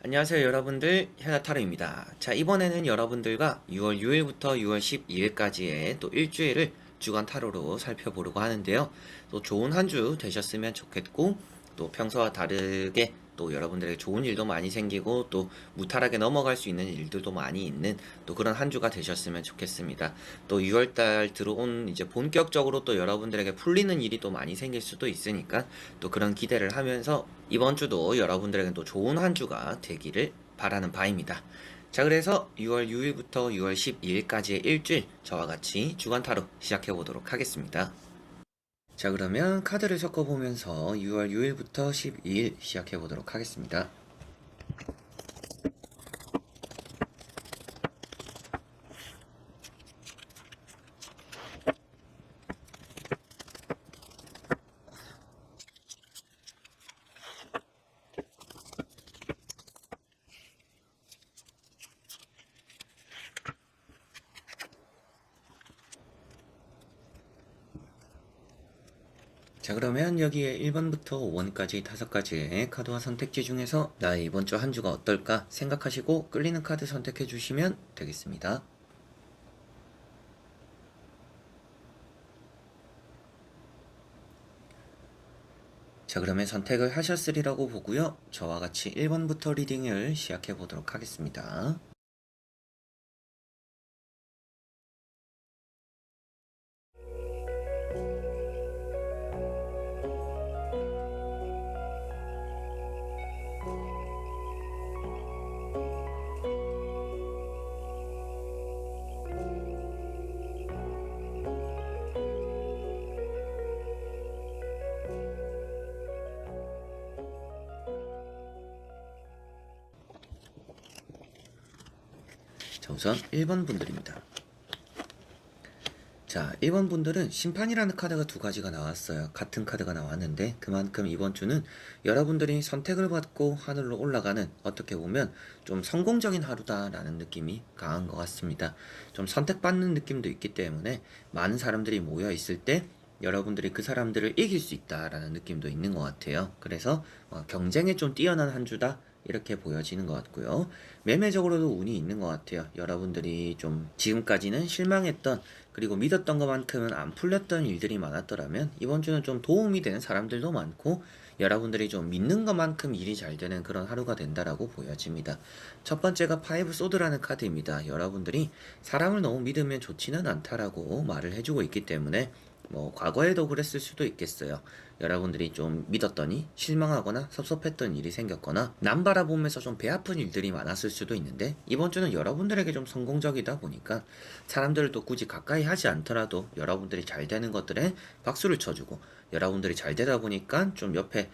안녕하세요 여러분들, 현아타로입니다. 자, 이번에는 여러분들과 6월 6일부터 6월 12일까지의 또 일주일을 주간 타로로 살펴보려고 하는데요. 또 좋은 한 주 되셨으면 좋겠고, 또 평소와 다르게 또 여러분들에게 좋은 일도 많이 생기고 또 무탈하게 넘어갈 수 있는 일들도 많이 있는 또 그런 한 주가 되셨으면 좋겠습니다. 또 6월달 들어온 이제 본격적으로 또 여러분들에게 풀리는 일이 또 많이 생길 수도 있으니까 또 그런 기대를 하면서 이번 주도 여러분들에게 또 좋은 한 주가 되기를 바라는 바입니다. 자, 그래서 6월 6일부터 6월 12일까지의 일주일 저와 같이 주간 타로 시작해 보도록 하겠습니다. 자, 그러면 카드를 섞어보면서 6월 6일부터 12일 시작해 보도록 하겠습니다. 자, 그러면 여기에 1번부터 5번까지 5가지의 카드와 선택지 중에서 나의 이번 주 한 주가 어떨까 생각하시고 끌리는 카드 선택해 주시면 되겠습니다. 자, 그러면 선택을 하셨으리라고 보고요. 저와 같이 1번부터 리딩을 시작해 보도록 하겠습니다. 자, 우선 1번 분들입니다. 자, 1번 분들은 심판이라는 카드가 두 가지가 나왔어요. 같은 카드가 나왔는데 그만큼 이번 주는 여러분들이 선택을 받고 하늘로 올라가는, 어떻게 보면 좀 성공적인 하루다라는 느낌이 강한 것 같습니다. 좀 선택받는 느낌도 있기 때문에 많은 사람들이 모여 있을 때 여러분들이 그 사람들을 이길 수 있다라는 느낌도 있는 것 같아요. 그래서 경쟁에 좀 뛰어난 한 주다, 이렇게 보여지는 것 같고요. 매매적으로도 운이 있는 것 같아요. 여러분들이 좀 지금까지는 실망했던, 그리고 믿었던 것만큼은 안 풀렸던 일들이 많았더라면 이번 주는 좀 도움이 되는 사람들도 많고, 여러분들이 좀 믿는 것만큼 일이 잘 되는 그런 하루가 된다라고 보여집니다. 첫 번째가 파이브 소드라는 카드입니다. 여러분들이 사람을 너무 믿으면 좋지는 않다라고 말을 해주고 있기 때문에 과거에도 그랬을 수도 있겠어요. 여러분들이 좀 믿었더니 실망하거나 섭섭했던 일이 생겼거나 남 바라보면서 좀 배 아픈 일들이 많았을 수도 있는데, 이번 주는 여러분들에게 좀 성공적이다 보니까 사람들을 또 굳이 가까이 하지 않더라도 여러분들이 잘 되는 것들에 박수를 쳐주고, 여러분들이 잘 되다 보니까 좀 옆에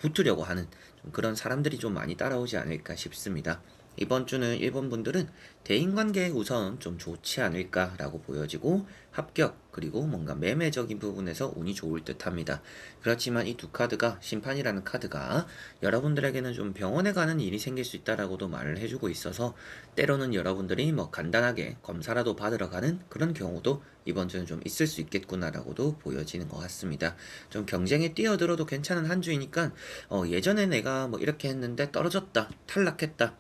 붙으려고 하는 좀 그런 사람들이 좀 많이 따라오지 않을까 싶습니다. 이번 주는 일본 분들은 대인관계에 우선 좀 좋지 않을까라고 보여지고, 합격 그리고 뭔가 매매적인 부분에서 운이 좋을 듯 합니다. 그렇지만 이 두 카드가, 심판이라는 카드가 여러분들에게는 좀 병원에 가는 일이 생길 수 있다라고도 말을 해주고 있어서, 때로는 여러분들이 간단하게 검사라도 받으러 가는 그런 경우도 이번 주는 좀 있을 수 있겠구나라고도 보여지는 것 같습니다. 좀 경쟁에 뛰어들어도 괜찮은 한 주이니까 예전에 내가 이렇게 했는데 떨어졌다, 탈락했다,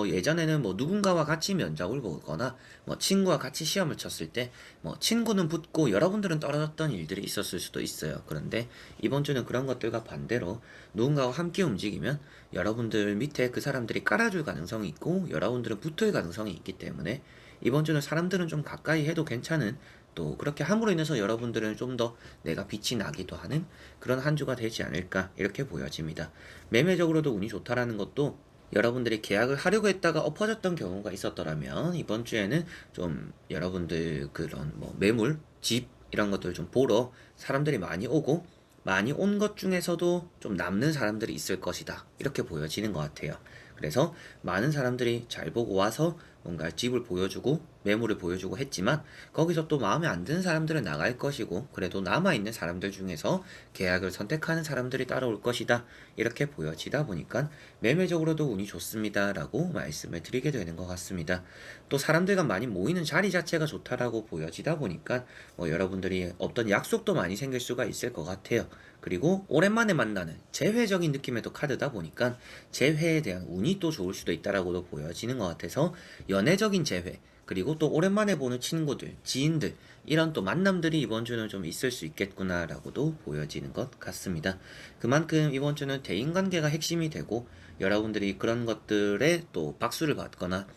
예전에는 누군가와 같이 면접을 보거나 친구와 같이 시험을 쳤을 때 친구는 붙고 여러분들은 떨어졌던 일들이 있었을 수도 있어요. 그런데 이번 주는 그런 것들과 반대로 누군가와 함께 움직이면 여러분들 밑에 그 사람들이 깔아줄 가능성이 있고, 여러분들은 붙을 가능성이 있기 때문에 이번 주는 사람들은 좀 가까이 해도 괜찮은, 또 그렇게 함으로 인해서 여러분들은 좀 더 내가 빛이 나기도 하는 그런 한 주가 되지 않을까, 이렇게 보여집니다. 매매적으로도 운이 좋다라는 것도, 여러분들이 계약을 하려고 했다가 엎어졌던 경우가 있었더라면 이번 주에는 좀 여러분들 그런 매물, 집 이런 것들 좀 보러 사람들이 많이 오고, 많이 온 것 중에서도 좀 남는 사람들이 있을 것이다, 이렇게 보여지는 것 같아요. 그래서 많은 사람들이 잘 보고 와서 뭔가 집을 보여주고 매물을 보여주고 했지만 거기서 또 마음에 안 드는 사람들은 나갈 것이고 그래도 남아있는 사람들 중에서 계약을 선택하는 사람들이 따라올 것이다. 이렇게 보여지다 보니까 매매적으로도 운이 좋습니다. 라고 말씀을 드리게 되는 것 같습니다. 또 사람들과 많이 모이는 자리 자체가 좋다라고 보여지다 보니까 여러분들이 어떤 약속도 많이 생길 수가 있을 것 같아요. 그리고 오랜만에 만나는 재회적인 느낌의 또 카드다 보니까 재회에 대한 운이 또 좋을 수도 있다라고도 보여지는 것 같아서 연애적인 재회 그리고 또 오랜만에 보는 친구들, 지인들 이런 또 만남들이 이번 주는 좀 있을 수 있겠구나라고도 보여지는 것 같습니다. 그만큼 이번 주는 대인관계가 핵심이 되고 여러분들이 그런 것들에 또 박수를 받거나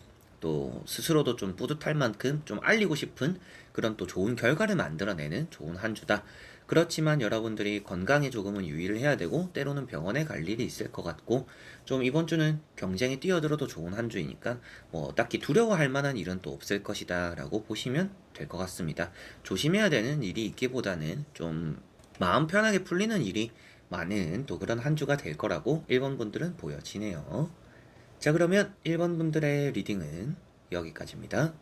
또 스스로도 좀 뿌듯할 만큼 좀 알리고 싶은 그런 또 좋은 결과를 만들어내는 좋은 한 주다. 그렇지만 여러분들이 건강에 조금은 유의를 해야 되고 때로는 병원에 갈 일이 있을 것 같고 좀 이번 주는 경쟁에 뛰어들어도 좋은 한 주이니까 딱히 두려워할 만한 일은 또 없을 것이다 라고 보시면 될 것 같습니다. 조심해야 되는 일이 있기보다는 좀 마음 편하게 풀리는 일이 많은 또 그런 한 주가 될 거라고 1번 분들은 보여지네요. 자, 그러면 1번 분들의 리딩은 여기까지입니다.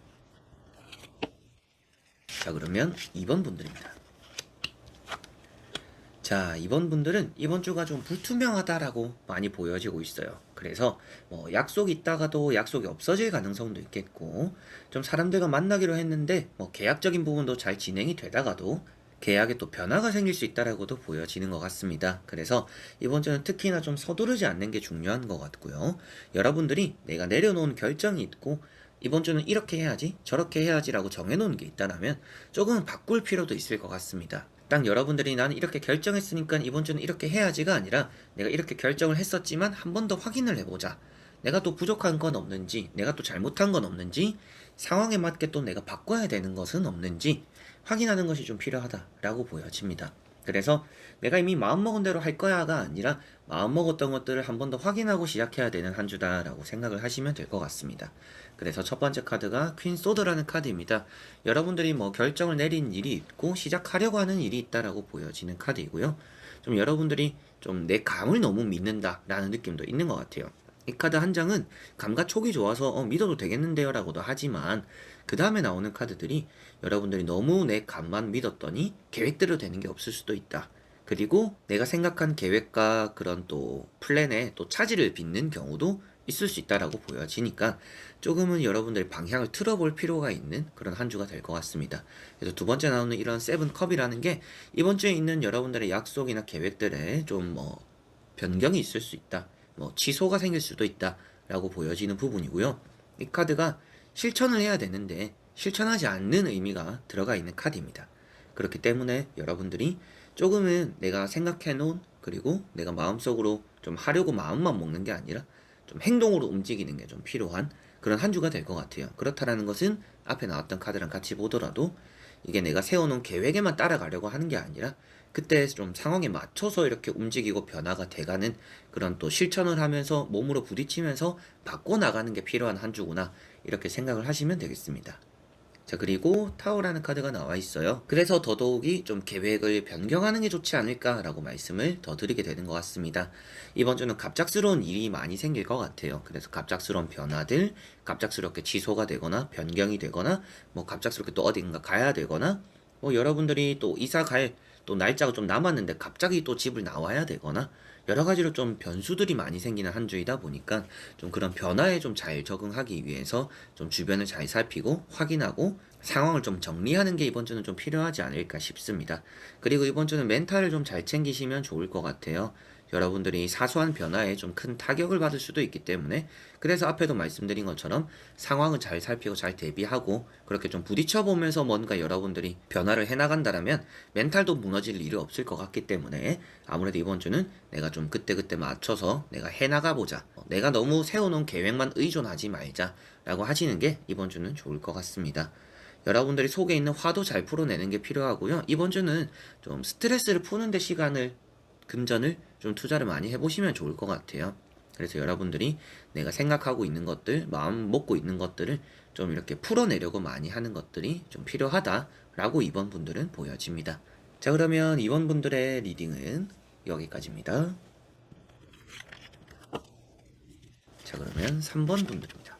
자, 그러면 2번 분들입니다. 자, 이번 분들은 이번 주가 좀 불투명하다라고 많이 보여지고 있어요. 그래서 약속이 있다가도 약속이 없어질 가능성도 있겠고, 좀 사람들과 만나기로 했는데 계약적인 부분도 잘 진행이 되다가도 계약에 또 변화가 생길 수 있다라고도 보여지는 것 같습니다. 그래서 이번 주는 특히나 좀 서두르지 않는 게 중요한 것 같고요. 여러분들이 내가 내려놓은 결정이 있고 이번 주는 이렇게 해야지 저렇게 해야지라고 정해놓은 게 있다면 조금은 바꿀 필요도 있을 것 같습니다. 딱 여러분들이 나는 이렇게 결정했으니까 이번 주는 이렇게 해야지가 아니라 내가 이렇게 결정을 했었지만 한 번 더 확인을 해보자. 내가 또 부족한 건 없는지, 내가 또 잘못한 건 없는지, 상황에 맞게 또 내가 바꿔야 되는 것은 없는지 확인하는 것이 좀 필요하다라고 보여집니다. 그래서 내가 이미 마음먹은 대로 할 거야가 아니라 마음먹었던 것들을 한 번 더 확인하고 시작해야 되는 한 주다라고 생각을 하시면 될 것 같습니다. 그래서 첫 번째 카드가 퀸 소드라는 카드입니다. 여러분들이 결정을 내린 일이 있고 시작하려고 하는 일이 있다라고 보여지는 카드이고요. 좀 여러분들이 좀 내 감을 너무 믿는다라는 느낌도 있는 것 같아요. 이 카드 한 장은 감과 촉이 좋아서 믿어도 되겠는데요 라고도 하지만 그 다음에 나오는 카드들이 여러분들이 너무 내 감만 믿었더니 계획대로 되는 게 없을 수도 있다. 그리고 내가 생각한 계획과 그런 또 플랜에 또 차질을 빚는 경우도 있을 수 있다라고 보여지니까 조금은 여러분들의 방향을 틀어볼 필요가 있는 그런 한 주가 될 것 같습니다. 그래서 두 번째 나오는 이런 세븐컵이라는 게 이번 주에 있는 여러분들의 약속이나 계획들에 좀 변경이 있을 수 있다. 취소가 생길 수도 있다라고 보여지는 부분이고요. 이 카드가 실천을 해야 되는데 실천하지 않는 의미가 들어가 있는 카드입니다. 그렇기 때문에 여러분들이 조금은 내가 생각해 놓은 그리고 내가 마음속으로 좀 하려고 마음만 먹는 게 아니라 좀 행동으로 움직이는 게 좀 필요한 그런 한 주가 될 것 같아요. 그렇다라는 것은 앞에 나왔던 카드랑 같이 보더라도 이게 내가 세워놓은 계획에만 따라가려고 하는 게 아니라 그때 좀 상황에 맞춰서 이렇게 움직이고 변화가 돼가는 그런 또 실천을 하면서 몸으로 부딪히면서 바꿔나가는 게 필요한 한 주구나 이렇게 생각을 하시면 되겠습니다. 자, 그리고 타워라는 카드가 나와 있어요. 그래서 더더욱이 좀 계획을 변경하는 게 좋지 않을까라고 말씀을 더 드리게 되는 것 같습니다. 이번 주는 갑작스러운 일이 많이 생길 것 같아요. 그래서 갑작스러운 변화들, 갑작스럽게 취소가 되거나 변경이 되거나 갑작스럽게 또 어딘가 가야 되거나 여러분들이 또 이사 갈 또 날짜가 좀 남았는데 갑자기 또 집을 나와야 되거나 여러 가지로 좀 변수들이 많이 생기는 한 주이다 보니까 좀 그런 변화에 좀 잘 적응하기 위해서 좀 주변을 잘 살피고 확인하고 상황을 좀 정리하는 게 이번 주는 좀 필요하지 않을까 싶습니다. 그리고 이번 주는 멘탈을 좀 잘 챙기시면 좋을 것 같아요. 여러분들이 사소한 변화에 좀 큰 타격을 받을 수도 있기 때문에 그래서 앞에도 말씀드린 것처럼 상황을 잘 살피고 잘 대비하고 그렇게 좀 부딪혀 보면서 뭔가 여러분들이 변화를 해나간다라면 멘탈도 무너질 일이 없을 것 같기 때문에 아무래도 이번 주는 내가 좀 그때그때 맞춰서 내가 해나가 보자. 내가 너무 세워놓은 계획만 의존하지 말자 라고 하시는 게 이번 주는 좋을 것 같습니다. 여러분들이 속에 있는 화도 잘 풀어내는 게 필요하고요. 이번 주는 좀 스트레스를 푸는 데 시간을 금전을 좀 투자를 많이 해보시면 좋을 것 같아요. 그래서 여러분들이 내가 생각하고 있는 것들, 마음 먹고 있는 것들을 좀 이렇게 풀어내려고 많이 하는 것들이 좀 필요하다라고 이번 분들은 보여집니다. 자, 그러면 이번 분들의 리딩은 여기까지입니다. 자, 그러면 3번 분들입니다.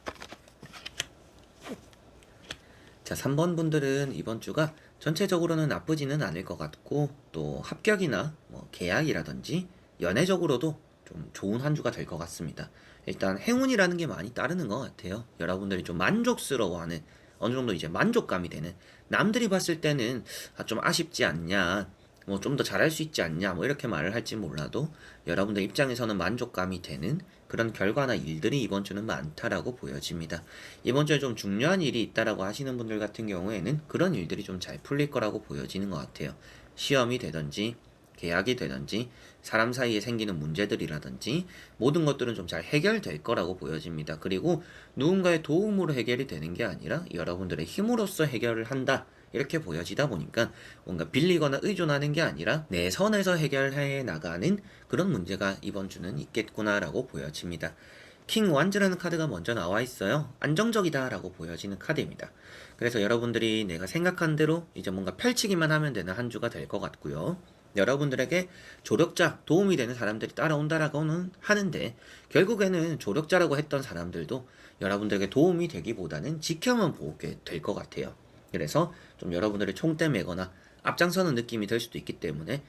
자, 3번 분들은 이번 주가 전체적으로는 나쁘지는 않을 것 같고, 또 합격이나 뭐 계약이라든지 연애적으로도 좀 좋은 한 주가 될 것 같습니다. 일단 행운이라는 게 많이 따르는 것 같아요. 여러분들이 좀 만족스러워하는, 어느 정도 이제 만족감이 되는, 남들이 봤을 때는 좀 아쉽지 않냐, 뭐 좀 더 잘할 수 있지 않냐, 뭐 이렇게 말을 할지 몰라도 여러분들 입장에서는 만족감이 되는 그런 결과나 일들이 이번 주는 많다라고 보여집니다. 이번 주에 좀 중요한 일이 있다라고 하시는 분들 같은 경우에는 그런 일들이 좀 잘 풀릴 거라고 보여지는 것 같아요. 시험이 되든지 계약이 되든지 사람 사이에 생기는 문제들이라든지 모든 것들은 좀 잘 해결될 거라고 보여집니다. 그리고 누군가의 도움으로 해결이 되는 게 아니라 여러분들의 힘으로써 해결을 한다. 이렇게 보여지다 보니까 뭔가 빌리거나 의존하는 게 아니라 내 선에서 해결해 나가는 그런 문제가 이번 주는 있겠구나라고 보여집니다. 킹 완즈라는 카드가 먼저 나와 있어요. 안정적이다 라고 보여지는 카드입니다. 그래서 여러분들이 내가 생각한 대로 이제 뭔가 펼치기만 하면 되는 한 주가 될 것 같고요. 여러분들에게 조력자, 도움이 되는 사람들이 따라온다라고는 하는데 결국에는 조력자라고 했던 사람들도 여러분들에게 도움이 되기보다는 지켜만 보게 될 것 같아요. 그래서 좀 여러분들의 총대 매거나 앞장서는 느낌이 들 수도 있기 때문에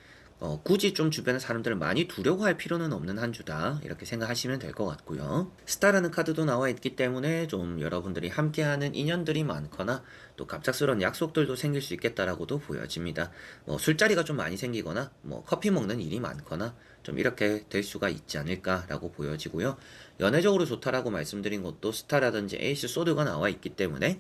굳이 좀 주변의 사람들을 많이 두려워할 필요는 없는 한 주다 이렇게 생각하시면 될 것 같고요. 스타라는 카드도 나와 있기 때문에 좀 여러분들이 함께하는 인연들이 많거나 또 갑작스러운 약속들도 생길 수 있겠다라고도 보여집니다. 뭐 술자리가 좀 많이 생기거나 뭐 커피 먹는 일이 많거나 좀 이렇게 될 수가 있지 않을까라고 보여지고요. 연애적으로 좋다라고 말씀드린 것도 스타라든지 에이스 소드가 나와 있기 때문에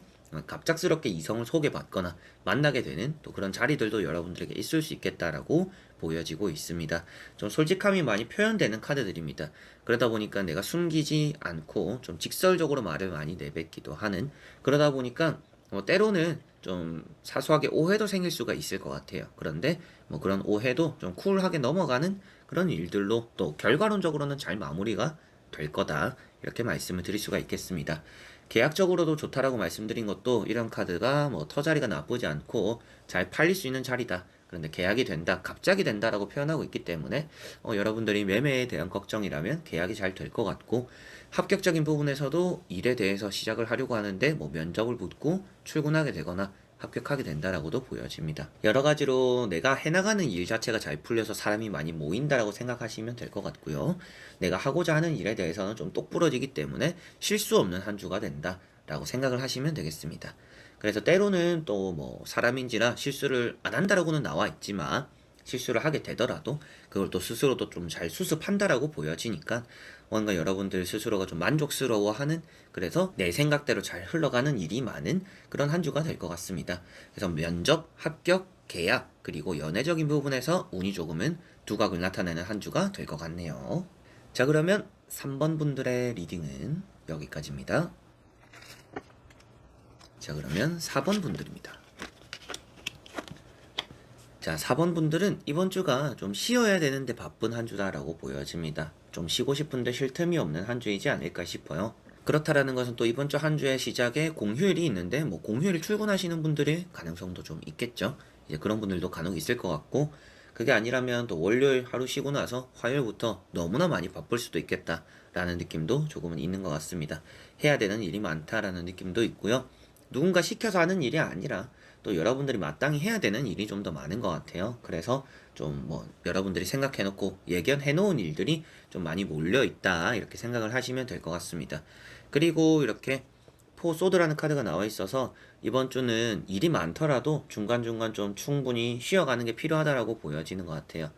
갑작스럽게 이성을 소개받거나 만나게 되는 또 그런 자리들도 여러분들에게 있을 수 있겠다라고 보여지고 있습니다. 좀 솔직함이 많이 표현되는 카드들입니다. 그러다 보니까 내가 숨기지 않고 좀 직설적으로 말을 많이 내뱉기도 하는, 그러다 보니까 때로는 좀 사소하게 오해도 생길 수가 있을 것 같아요. 그런데 뭐 그런 오해도 좀 쿨하게 넘어가는 그런 일들로 또 결과론적으로는 잘 마무리가 될 거다 이렇게 말씀을 드릴 수가 있겠습니다. 계약적으로도 좋다라고 말씀드린 것도 이런 카드가 뭐 터자리가 나쁘지 않고 잘 팔릴 수 있는 자리다. 그런데 계약이 된다, 갑자기 된다라고 표현하고 있기 때문에 여러분들이 매매에 대한 걱정이라면 계약이 잘 될 것 같고, 합격적인 부분에서도 일에 대해서 시작을 하려고 하는데 뭐 면접을 붙고 출근하게 되거나 합격하게 된다라고도 보여집니다. 여러 가지로 내가 해나가는 일 자체가 잘 풀려서 사람이 많이 모인다라고 생각하시면 될 것 같고요. 내가 하고자 하는 일에 대해서는 좀 똑부러지기 때문에 실수 없는 한 주가 된다라고 생각을 하시면 되겠습니다. 그래서 때로는 또 뭐 사람인지라 실수를 안 한다라고는 나와 있지만 실수를 하게 되더라도 그걸 또 스스로도 좀 잘 수습한다라고 보여지니까 뭔가 여러분들 스스로가 좀 만족스러워하는, 그래서 내 생각대로 잘 흘러가는 일이 많은 그런 한 주가 될 것 같습니다. 그래서 면접, 합격, 계약, 그리고 연애적인 부분에서 운이 조금은 두각을 나타내는 한 주가 될 것 같네요. 자, 그러면 3번 분들의 리딩은 여기까지입니다. 자, 그러면 4번 분들입니다. 자, 4번 분들은 이번 주가 좀 쉬어야 되는데 바쁜 한 주다라고 보여집니다. 좀 쉬고 싶은데 쉴 틈이 없는 한 주이지 않을까 싶어요. 그렇다라는 것은 또 이번 주 한 주의 시작에 공휴일이 있는데 뭐 공휴일 출근하시는 분들의 가능성도 좀 있겠죠. 이제 그런 분들도 간혹 있을 것 같고, 그게 아니라면 또 월요일 하루 쉬고 나서 화요일부터 너무나 많이 바쁠 수도 있겠다라는 느낌도 조금은 있는 것 같습니다. 해야 되는 일이 많다라는 느낌도 있고요. 누군가 시켜서 하는 일이 아니라 또 여러분들이 마땅히 해야 되는 일이 좀 더 많은 것 같아요. 그래서 좀 뭐 여러분들이 생각해놓고 예견해놓은 일들이 좀 많이 몰려있다 이렇게 생각을 하시면 될 것 같습니다. 그리고 이렇게 포소드라는 카드가 나와 있어서 이번 주는 일이 많더라도 중간중간 좀 충분히 쉬어가는 게 필요하다라고 보여지는 것 같아요.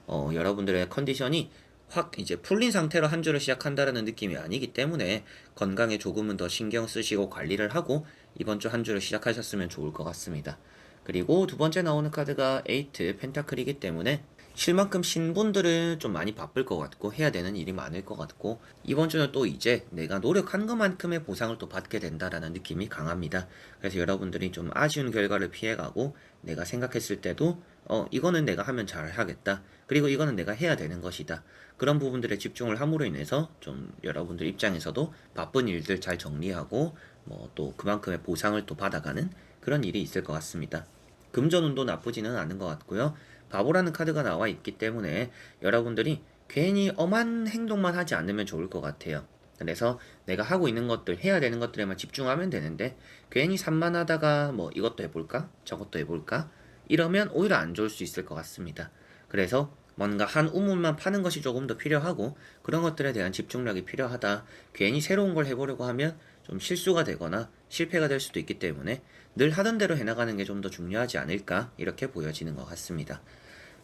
여러분들의 컨디션이 확 이제 풀린 상태로 한 주를 시작한다라는 느낌이 아니기 때문에 건강에 조금은 더 신경 쓰시고 관리를 하고 이번 주 한 주를 시작하셨으면 좋을 것 같습니다. 그리고 두 번째 나오는 카드가 에이트 펜타클이기 때문에 쉴 만큼 쉰 분들은 좀 많이 바쁠 것 같고 해야 되는 일이 많을 것 같고, 이번 주는 또 이제 내가 노력한 것만큼의 보상을 또 받게 된다라는 느낌이 강합니다. 그래서 여러분들이 좀 아쉬운 결과를 피해가고 내가 생각했을 때도 이거는 내가 하면 잘 하겠다, 그리고 이거는 내가 해야 되는 것이다, 그런 부분들에 집중을 함으로 인해서 좀 여러분들 입장에서도 바쁜 일들 잘 정리하고 뭐 또 그만큼의 보상을 또 받아가는 그런 일이 있을 것 같습니다. 금전운도 나쁘지는 않은 것 같고요. 바보라는 카드가 나와 있기 때문에 여러분들이 괜히 엄한 행동만 하지 않으면 좋을 것 같아요. 그래서 내가 하고 있는 것들, 해야 되는 것들에만 집중하면 되는데 괜히 산만하다가 뭐 이것도 해볼까? 저것도 해볼까? 이러면 오히려 안 좋을 수 있을 것 같습니다. 그래서 뭔가 한 우물만 파는 것이 조금 더 필요하고 그런 것들에 대한 집중력이 필요하다. 괜히 새로운 걸 해보려고 하면 좀 실수가 되거나 실패가 될 수도 있기 때문에 늘 하던 대로 해나가는 게 좀 더 중요하지 않을까 이렇게 보여지는 것 같습니다.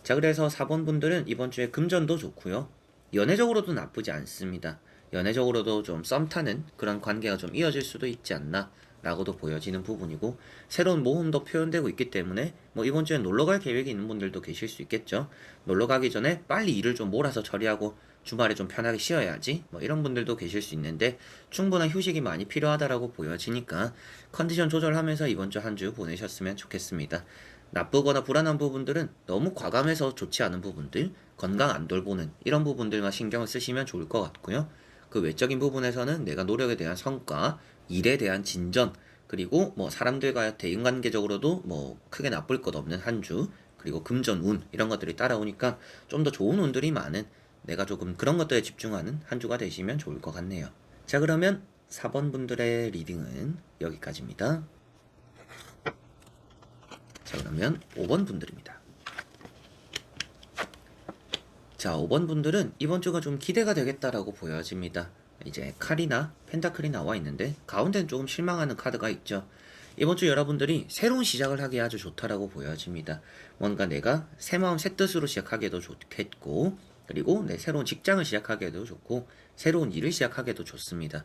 자, 그래서 4번 분들은 이번 주에 금전도 좋고요. 연애적으로도 나쁘지 않습니다. 연애적으로도 좀 썸 타는 그런 관계가 좀 이어질 수도 있지 않나 라고도 보여지는 부분이고, 새로운 모험도 표현되고 있기 때문에 뭐 이번 주에 놀러 갈 계획이 있는 분들도 계실 수 있겠죠. 놀러 가기 전에 빨리 일을 좀 몰아서 처리하고 주말에 좀 편하게 쉬어야지 뭐 이런 분들도 계실 수 있는데, 충분한 휴식이 많이 필요하다라고 보여지니까 컨디션 조절하면서 이번 주 한 주 보내셨으면 좋겠습니다. 나쁘거나 불안한 부분들은 너무 과감해서 좋지 않은 부분들, 건강 안 돌보는 이런 부분들만 신경을 쓰시면 좋을 것 같고요. 그 외적인 부분에서는 내가 노력에 대한 성과, 일에 대한 진전, 그리고 뭐 사람들과 대인관계적으로도 뭐 크게 나쁠 것 없는 한 주, 그리고 금전 운 이런 것들이 따라오니까 좀 더 좋은 운들이 많은, 내가 조금 그런 것들에 집중하는 한 주가 되시면 좋을 것 같네요. 자, 그러면 4번 분들의 리딩은 여기까지입니다. 자, 그러면 5번 분들입니다. 자, 5번 분들은 이번 주가 좀 기대가 되겠다라고 보여집니다. 이제 칼이나 펜타클이 나와 있는데 가운데는 조금 실망하는 카드가 있죠. 이번 주 여러분들이 새로운 시작을 하기에 아주 좋다라고 보여집니다. 뭔가 내가 새 마음 새 뜻으로 시작하기에도 좋겠고, 그리고 내 새로운 직장을 시작하기에도 좋고, 새로운 일을 시작하기에도 좋습니다.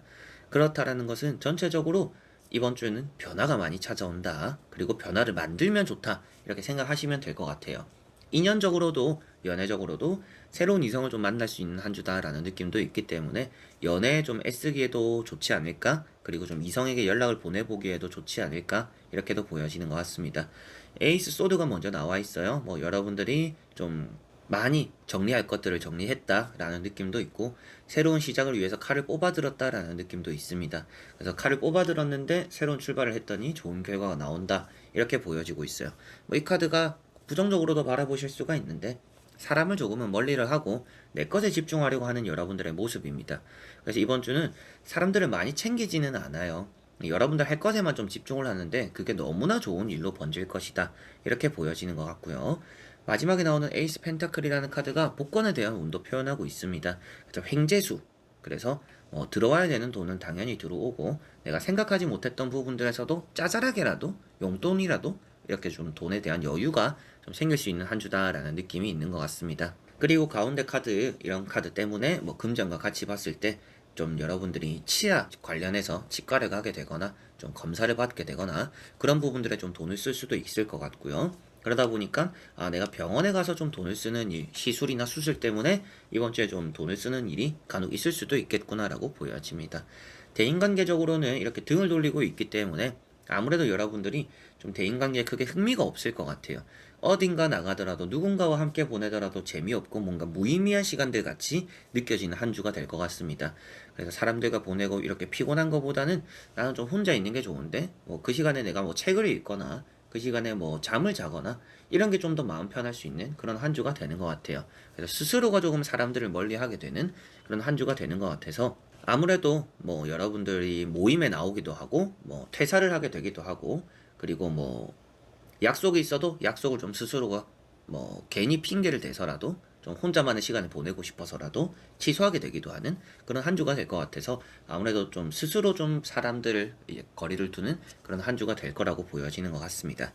그렇다라는 것은 전체적으로 이번 주에는 변화가 많이 찾아온다. 그리고 변화를 만들면 좋다. 이렇게 생각하시면 될 것 같아요. 인연적으로도 연애적으로도 새로운 이성을 좀 만날 수 있는 한 주다라는 느낌도 있기 때문에 연애에 좀 애쓰기에도 좋지 않을까? 그리고 좀 이성에게 연락을 보내보기에도 좋지 않을까? 이렇게도 보여지는 것 같습니다. 에이스 소드가 먼저 나와 있어요. 뭐 여러분들이 좀 많이 정리할 것들을 정리했다라는 느낌도 있고, 새로운 시작을 위해서 칼을 뽑아들었다라는 느낌도 있습니다. 그래서 칼을 뽑아들었는데 새로운 출발을 했더니 좋은 결과가 나온다, 이렇게 보여지고 있어요. 뭐 이 카드가 부정적으로도 바라보실 수가 있는데, 사람을 조금은 멀리를 하고 내 것에 집중하려고 하는 여러분들의 모습입니다. 그래서 이번 주는 사람들을 많이 챙기지는 않아요. 여러분들 할 것에만 좀 집중을 하는데 그게 너무나 좋은 일로 번질 것이다, 이렇게 보여지는 것 같고요. 마지막에 나오는 에이스 펜타클이라는 카드가 복권에 대한 운도 표현하고 있습니다. 그래서 횡재수, 그래서 들어와야 되는 돈은 당연히 들어오고, 내가 생각하지 못했던 부분들에서도 짜잘하게라도 용돈이라도 이렇게 좀 돈에 대한 여유가 좀 생길 수 있는 한 주다라는 느낌이 있는 것 같습니다. 그리고 가운데 카드, 이런 카드 때문에 뭐 금전과 같이 봤을 때 좀 여러분들이 치아 관련해서 치과를 가게 되거나 좀 검사를 받게 되거나 그런 부분들에 좀 돈을 쓸 수도 있을 것 같고요. 그러다 보니까 내가 병원에 가서 좀 돈을 쓰는 일, 시술이나 수술 때문에 이번 주에 좀 돈을 쓰는 일이 간혹 있을 수도 있겠구나라고 보여집니다. 대인관계적으로는 이렇게 등을 돌리고 있기 때문에 아무래도 여러분들이 좀 대인관계에 크게 흥미가 없을 것 같아요. 어딘가 나가더라도 누군가와 함께 보내더라도 재미없고 뭔가 무의미한 시간들 같이 느껴지는 한 주가 될 것 같습니다. 그래서 사람들과 보내고 이렇게 피곤한 것보다는 나는 좀 혼자 있는 게 좋은데, 뭐 그 시간에 내가 뭐 책을 읽거나 그 시간에 뭐 잠을 자거나 이런 게 좀 더 마음 편할 수 있는 그런 한 주가 되는 것 같아요. 그래서 스스로가 조금 사람들을 멀리하게 되는 그런 한 주가 되는 것 같아서, 아무래도 뭐 여러분들이 모임에 나오기도 하고 뭐 퇴사를 하게 되기도 하고, 그리고 뭐 약속이 있어도 약속을 좀 스스로가 뭐 괜히 핑계를 대서라도 좀 혼자만의 시간을 보내고 싶어서라도 취소하게 되기도 하는 그런 한 주가 될 것 같아서, 아무래도 좀 스스로 좀 사람들을 거리를 두는 그런 한 주가 될 거라고 보여지는 것 같습니다.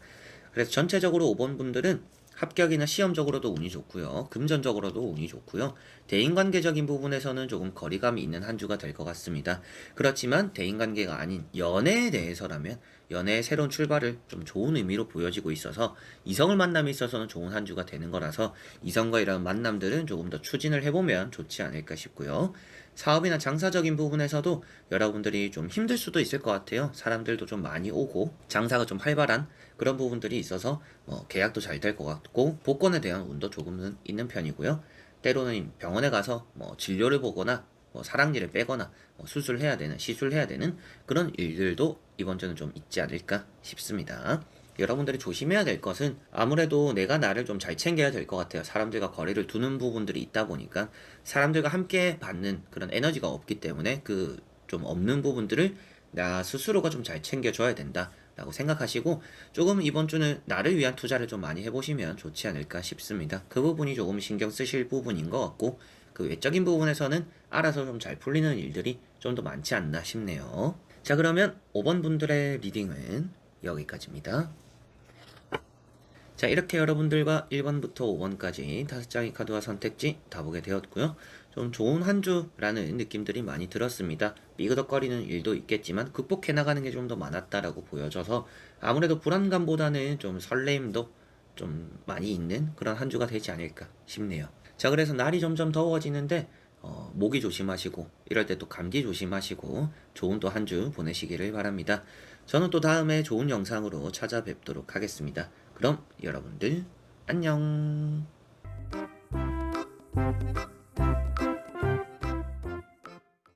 그래서 전체적으로 5번 분들은 합격이나 시험적으로도 운이 좋고요. 금전적으로도 운이 좋고요. 대인관계적인 부분에서는 조금 거리감이 있는 한 주가 될 것 같습니다. 그렇지만 대인관계가 아닌 연애에 대해서라면 연애의 새로운 출발을 좀 좋은 의미로 보여지고 있어서 이성을 만남에 있어서는 좋은 한 주가 되는 거라서 이성과 이런 만남들은 조금 더 추진을 해보면 좋지 않을까 싶고요. 사업이나 장사적인 부분에서도 여러분들이 좀 힘들 수도 있을 것 같아요. 사람들도 좀 많이 오고 장사가 좀 활발한 그런 부분들이 있어서 계약도 잘 될 것 같고, 복권에 대한 운도 조금은 있는 편이고요. 때로는 병원에 가서 뭐 진료를 보거나 뭐 사랑니를 빼거나 수술해야 되는, 시술해야 되는 그런 일들도 이번 주는 좀 있지 않을까 싶습니다. 여러분들이 조심해야 될 것은 아무래도 내가 나를 좀 잘 챙겨야 될 것 같아요. 사람들과 거리를 두는 부분들이 있다 보니까 사람들과 함께 받는 그런 에너지가 없기 때문에 그 좀 없는 부분들을 나 스스로가 좀 잘 챙겨줘야 된다 라고 생각하시고 조금 이번 주는 나를 위한 투자를 좀 많이 해보시면 좋지 않을까 싶습니다. 그 부분이 조금 신경 쓰실 부분인 것 같고 그 외적인 부분에서는 알아서 좀 잘 풀리는 일들이 좀 더 많지 않나 싶네요. 자, 그러면 5번 분들의 리딩은 여기까지입니다. 자, 이렇게 여러분들과 1번부터 5번까지 5장의 카드와 선택지 다 보게 되었고요. 좀 좋은 한 주라는 느낌들이 많이 들었습니다. 삐그덕거리는 일도 있겠지만 극복해 나가는 게 좀 더 많았다라고 보여져서 아무래도 불안감보다는 좀 설레임도 좀 많이 있는 그런 한 주가 되지 않을까 싶네요. 자, 그래서 날이 점점 더워지는데 모기 조심하시고 이럴 때 또 감기 조심하시고 좋은 또 한 주 보내시기를 바랍니다. 저는 또 다음에 좋은 영상으로 찾아뵙도록 하겠습니다. 그럼 여러분들 안녕.